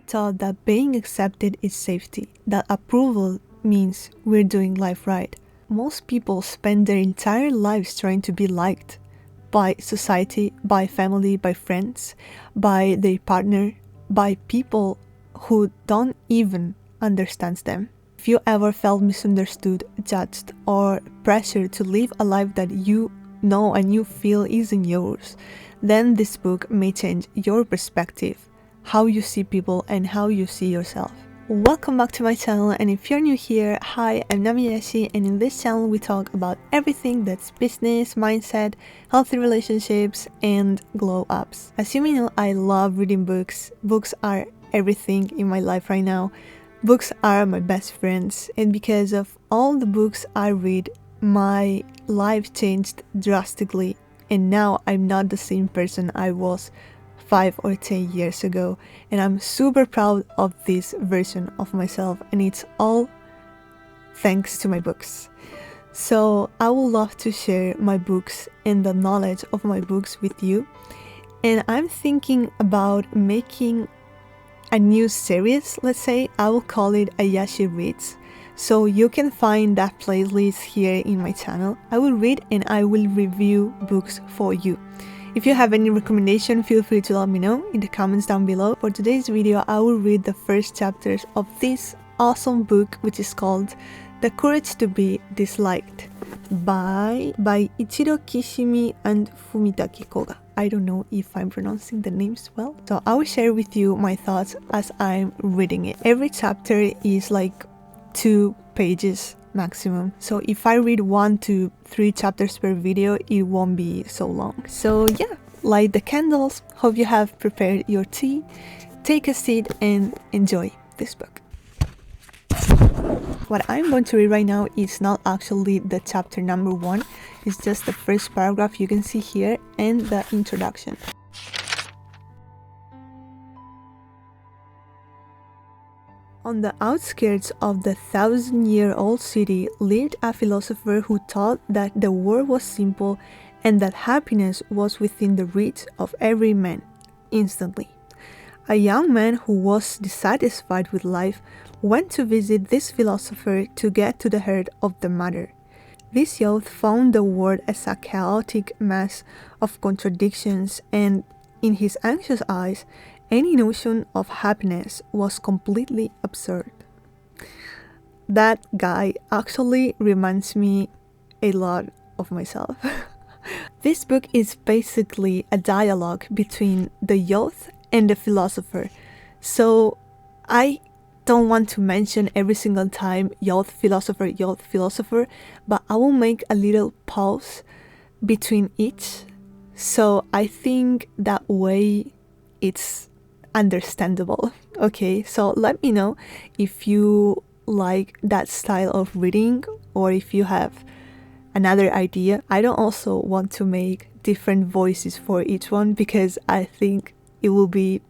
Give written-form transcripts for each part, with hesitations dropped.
taught that being accepted is safety, that approval means we're doing life right. Most people spend their entire lives trying to be liked by society, by family, by friends, by their partner, by people who don't even understand them. If you ever felt misunderstood, judged, or pressured to live a life that you know and you feel isn't yours, then this book may change your perspective, how you see people and how you see yourself. Welcome back to my channel, and if you're new here, hi, I'm Ayashi, and in this channel we talk about everything that's business, mindset, healthy relationships, and glow ups. As you may know, I love reading books. Books are everything in my life right now. Books are my best friends, and because of all the books I read, my life changed drastically, and now I'm not the same person I was 5 or 10 years ago, and I'm super proud of this version of myself, and it's all thanks to my books. So I would love to share my books and the knowledge of my books with you, and I'm thinking about making a new series. Let's say I will call it Ayashi Reads. So you can find that playlist here in my channel. I will read and I will review books for you. If you have any recommendation, feel free to let me know in the comments down below. For today's video, I will read the first chapters of this awesome book, which is called The Courage to Be Disliked by Ichiro Kishimi and Fumitake Koga. I don't know if I'm pronouncing the names well. So I will share with you my thoughts as I'm reading it. Every chapter is like 2 pages maximum. So if I read 1 to 3 chapters per video, it won't be so long. So yeah, light the candles. Hope you have prepared your tea. Take a seat and enjoy this book. What I'm going to read right now is not actually the chapter number 1. It's just the first paragraph you can see here and the introduction. On the outskirts of the 1,000-year-old city lived a philosopher who taught that the world was simple and that happiness was within the reach of every man, instantly. A young man who was dissatisfied with life went to visit this philosopher to get to the heart of the matter. This youth found the world as a chaotic mass of contradictions, and in his anxious eyes, any notion of happiness was completely absurd. That guy actually reminds me a lot of myself. This book is basically a dialogue between the youth and the philosopher. So I don't want to mention every single time youth philosopher, but I will make a little pause between each. So I think that way it's understandable. Okay, so let me know if you like that style of reading or if you have another idea. I don't also want to make different voices for each one because I think it will be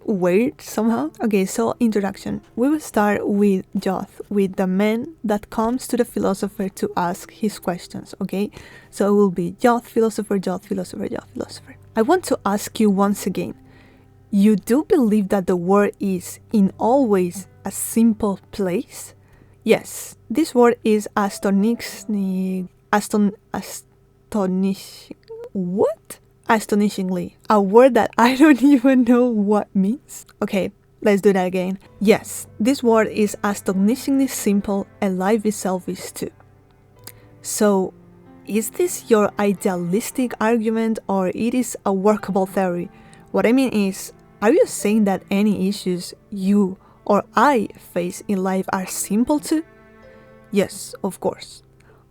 weird somehow. Okay, so introduction. We will start with Joth, with the man that comes to the philosopher to ask his questions, okay? So it will be Joth, philosopher, Joth, philosopher, Joth, philosopher. I want to ask you once again, you do believe that the world is in all ways a simple place? Yes, this word is astonishingly, a word that I don't even know what means. Okay, let's do that again. Yes, this word is astonishingly simple and life itself is too. So, is this your idealistic argument or it is a workable theory? What I mean is, are you saying that any issues you or I face in life are simple too? Yes, of course.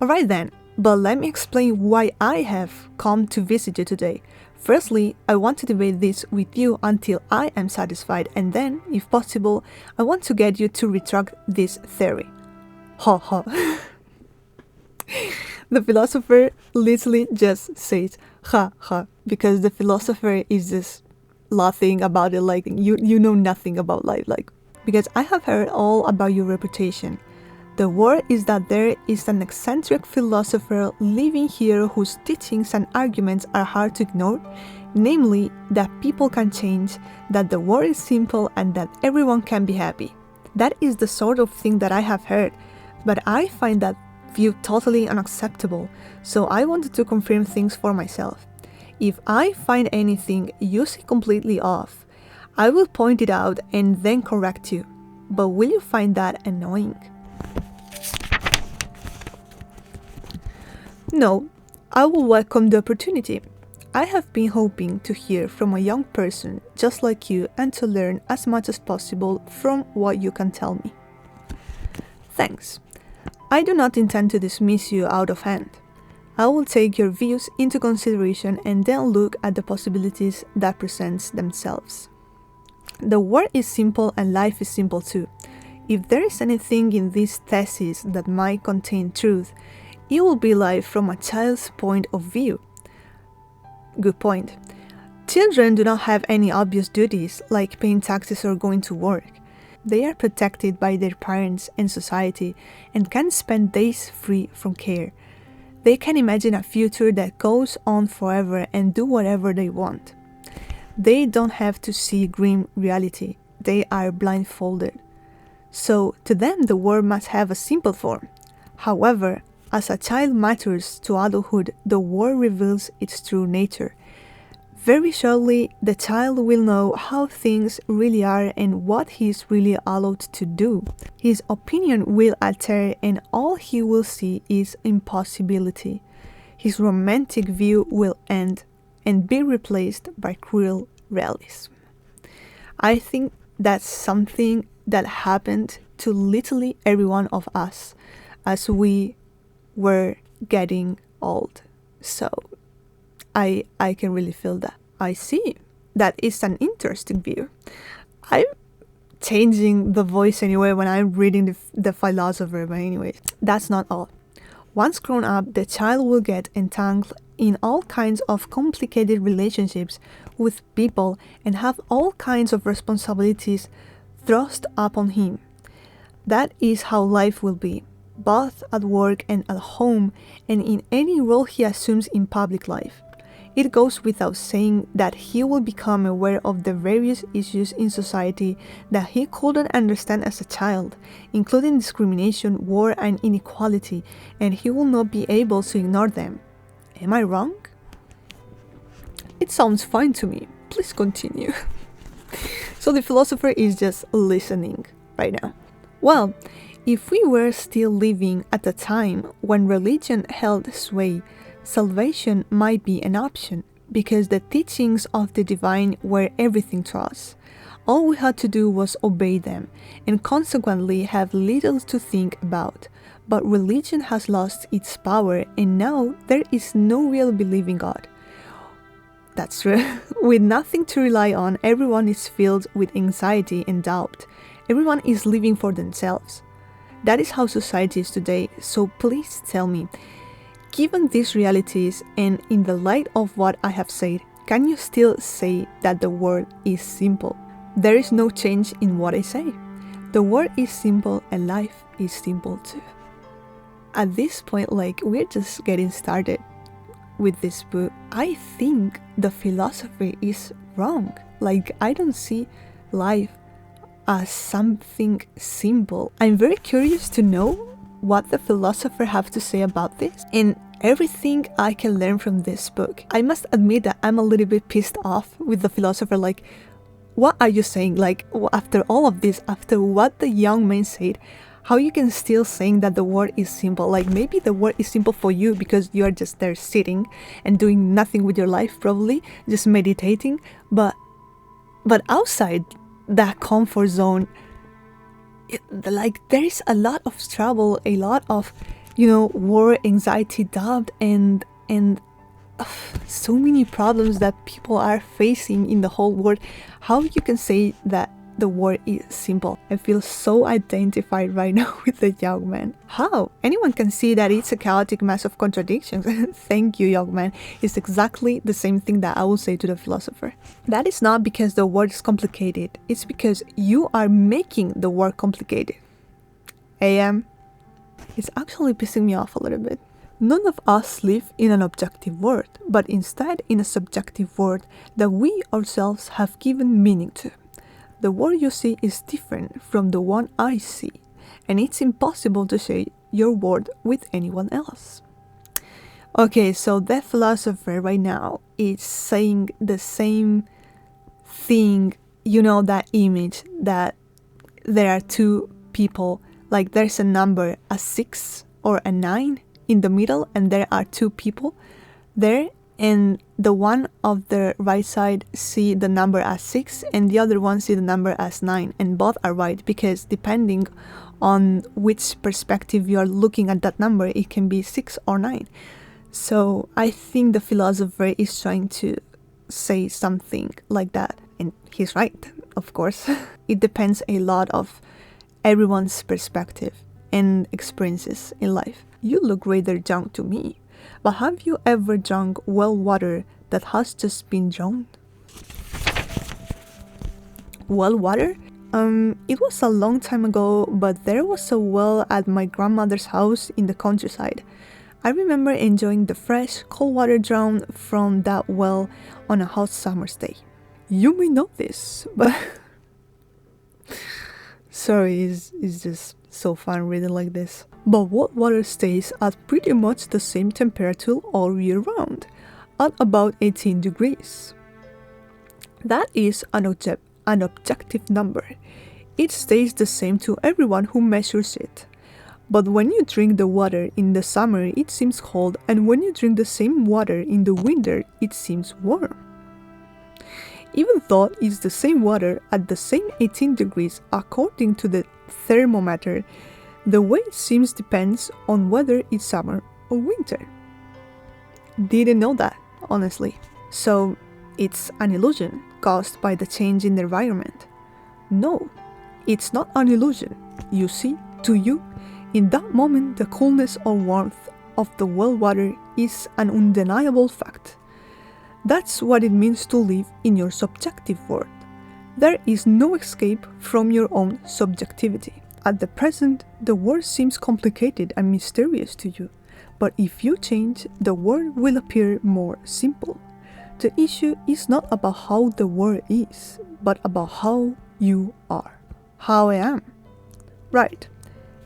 Alright then. But let me explain why I have come to visit you today. Firstly, I want to debate this with you until I am satisfied, and then, if possible, I want to get you to retract this theory. Ha ha. The philosopher literally just says ha ha because the philosopher is just laughing about it like you know nothing about life, like because I have heard all about your reputation. The word is that there is an eccentric philosopher living here whose teachings and arguments are hard to ignore, namely that people can change, that the world is simple, and that everyone can be happy. That is the sort of thing that I have heard, but I find that view totally unacceptable, so I wanted to confirm things for myself. If I find anything you see completely off, I will point it out and then correct you. But will you find that annoying? No, I will welcome the opportunity. I have been hoping to hear from a young person just like you and to learn as much as possible from what you can tell me. Thanks. I do not intend to dismiss you out of hand. I will take your views into consideration and then look at the possibilities that present themselves. The world is simple and life is simple too. If there is anything in this thesis that might contain truth, it will be life from a child's point of view. Good point. Children do not have any obvious duties like paying taxes or going to work. They are protected by their parents and society and can spend days free from care. They can imagine a future that goes on forever and do whatever they want. They don't have to see grim reality. They are blindfolded. So, to them, the world must have a simple form. However, as a child matures to adulthood, the world reveals its true nature. Very shortly, the child will know how things really are and what he is really allowed to do. His opinion will alter and all he will see is impossibility. His romantic view will end and be replaced by cruel realism. I think that's something that happened to literally every one of us as we were getting old. So I can really feel that. I see. That is an interesting view. I'm changing the voice anyway when I'm reading the philosopher, but anyways, that's not all. Once grown up, the child will get entangled in all kinds of complicated relationships with people and have all kinds of responsibilities thrust upon him. That is how life will be, both at work and at home and in any role he assumes in public life. It goes without saying that he will become aware of the various issues in society that he couldn't understand as a child, including discrimination, war, and inequality, and he will not be able to ignore them. Am I wrong? It sounds fine to me. Please continue. So the philosopher is just listening right now. Well, if we were still living at a time when religion held sway, salvation might be an option because the teachings of the divine were everything to us. All we had to do was obey them and consequently have little to think about. But religion has lost its power and now there is no real believing God. That's true. With nothing to rely on, everyone is filled with anxiety and doubt. Everyone is living for themselves. That is how society is today, so please tell me, given these realities and in the light of what I have said, can you still say that the world is simple? There is no change in what I say. The world is simple and life is simple too. At this point, we're just getting started with this book. I think the philosophy is wrong. I don't see life as something simple. I'm very curious to know what the philosopher have to say about this and everything I can learn from this book. I must admit that I'm a little bit pissed off with the philosopher. What are you saying? After all of this, after what the young man said, how you can still saying that the world is simple? Maybe the world is simple for you because you are just there sitting and doing nothing with your life, probably just meditating. But outside that comfort zone, there is a lot of trouble, a lot of war, anxiety, doubt, and so many problems that people are facing in the whole world. How you can say that the world is simple? I feel so identified right now with the young man. How? Anyone can see that it's a chaotic mess of contradictions. Thank you, young man. It's exactly the same thing that I will say to the philosopher. That is not because the world is complicated. It's because you are making the world complicated. AM, It's actually pissing me off a little bit. None of us live in an objective world, but instead in a subjective world that we ourselves have given meaning to. The world you see is different from the one I see, and it's impossible to share your world with anyone else. Okay, so that philosopher right now is saying the same thing, that image that there are two people, like there's a number, a 6 or a 9 in the middle, and there are two people there, and the one of the right side see the number as 6 and the other one see the number as 9, and both are right because depending on which perspective you are looking at that number, it can be 6 or 9. So I think the philosopher is trying to say something like that, and he's right, of course. It depends a lot of everyone's perspective and experiences in life. You look rather young to me, but have you ever drunk well water that has just been drawn? Well water? It was a long time ago, but there was a well at my grandmother's house in the countryside. I remember enjoying the fresh, cold water drawn from that well on a hot summer's day. You may know this, but sorry, it's just so fun reading like this. But what water stays at pretty much the same temperature all year round, at about 18 degrees. That is an objective number. It stays the same to everyone who measures it. But when you drink the water in the summer, it seems cold, and when you drink the same water in the winter, it seems warm. Even though it's the same water at the same 18 degrees according to the thermometer, the way it seems depends on whether it's summer or winter. Didn't know that, honestly. So it's an illusion caused by the change in the environment. No, it's not an illusion. You see, to you, in that moment, the coolness or warmth of the well water is an undeniable fact. That's what it means to live in your subjective world. There is no escape from your own subjectivity. At the present, the world seems complicated and mysterious to you, but if you change, the world will appear more simple. The issue is not about how the world is, but about how you are. How I am. Right.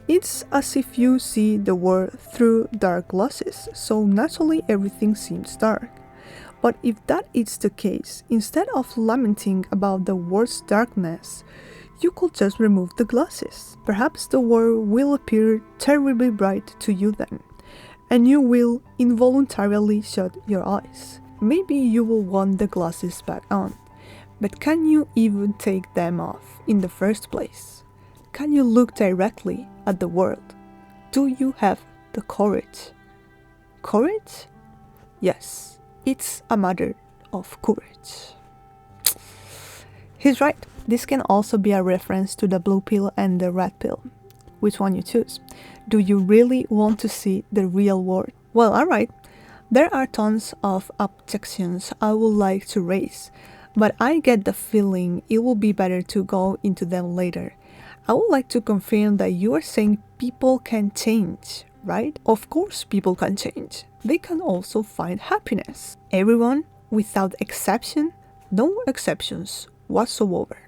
It's as if you see the world through dark glasses, so naturally everything seems dark. But if that is the case, instead of lamenting about the world's darkness, you could just remove the glasses. Perhaps the world will appear terribly bright to you then, and you will involuntarily shut your eyes. Maybe you will want the glasses back on, but can you even take them off in the first place? Can you look directly at the world? Do you have the courage? Courage? Yes, it's a matter of courage. He's right. This can also be a reference to the blue pill and the red pill. Which one you choose? Do you really want to see the real world? Well, alright. There are tons of objections I would like to raise, but I get the feeling it will be better to go into them later. I would like to confirm that you are saying people can change, right? Of course people can change. They can also find happiness. Everyone, without exception, no exceptions whatsoever.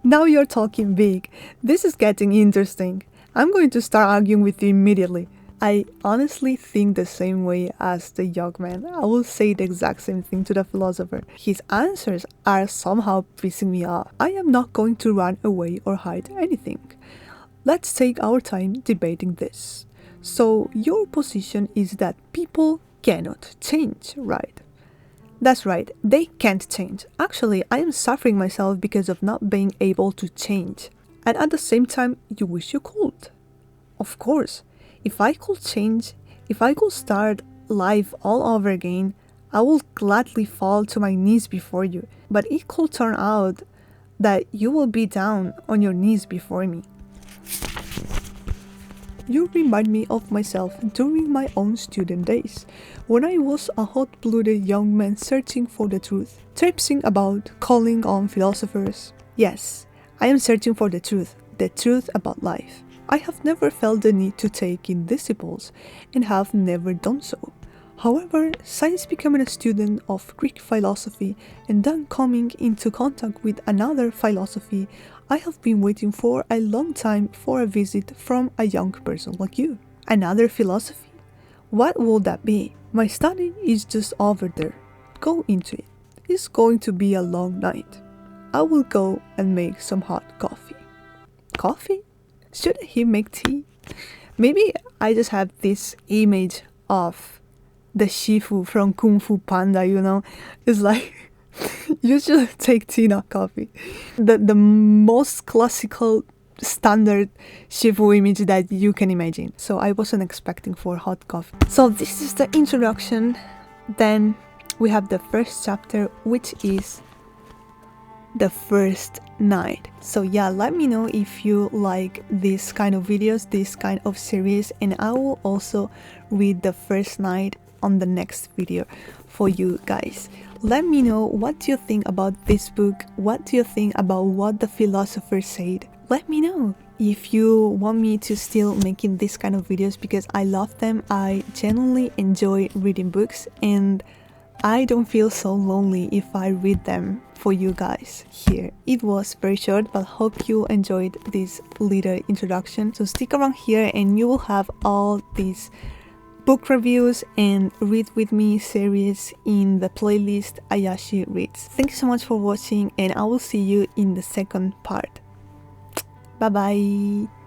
Now you're talking big. This is getting interesting. I'm going to start arguing with you immediately. I honestly think the same way as the young man. I will say the exact same thing to the philosopher. His answers are somehow pissing me off. I am not going to run away or hide anything. Let's take our time debating this. So your position is that people cannot change, right? That's right, they can't change. Actually, I am suffering myself because of not being able to change. And at the same time, you wish you could. Of course. If I could change, if I could start life all over again, I would gladly fall to my knees before you. But it could turn out that you will be down on your knees before me. You remind me of myself during my own student days, when I was a hot-blooded young man searching for the truth, traipsing about, calling on philosophers. Yes, I am searching for the truth about life. I have never felt the need to take in disciples and have never done so. However, since becoming a student of Greek philosophy and then coming into contact with another philosophy, I have been waiting for a long time for a visit from a young person like you. Another philosophy? What will that be? My study is just over there. Go into it. It's going to be a long night. I will go and make some hot coffee. Coffee? Shouldn't he make tea? Maybe I just have this image of the Shifu from Kung Fu Panda, you know? It's like, you should take tea, not coffee. The most classical standard Shifu image that you can imagine. So I wasn't expecting for hot coffee. So this is the introduction. Then we have the first chapter, which is the first night. So yeah, let me know if you like this kind of videos, this kind of series, and I will also read the first night on the next video for you guys. Let me know what do you think about this book, what do you think about what the philosopher said. Let me know if you want me to still making this kind of videos because I love them. I genuinely enjoy reading books and I don't feel so lonely if I read them for you guys here. It was very short, but hope you enjoyed this little introduction. So stick around here and you will have all these book reviews and read with me series in the playlist Ayashi Reads. Thank you so much for watching and I will see you in the second part. Bye bye.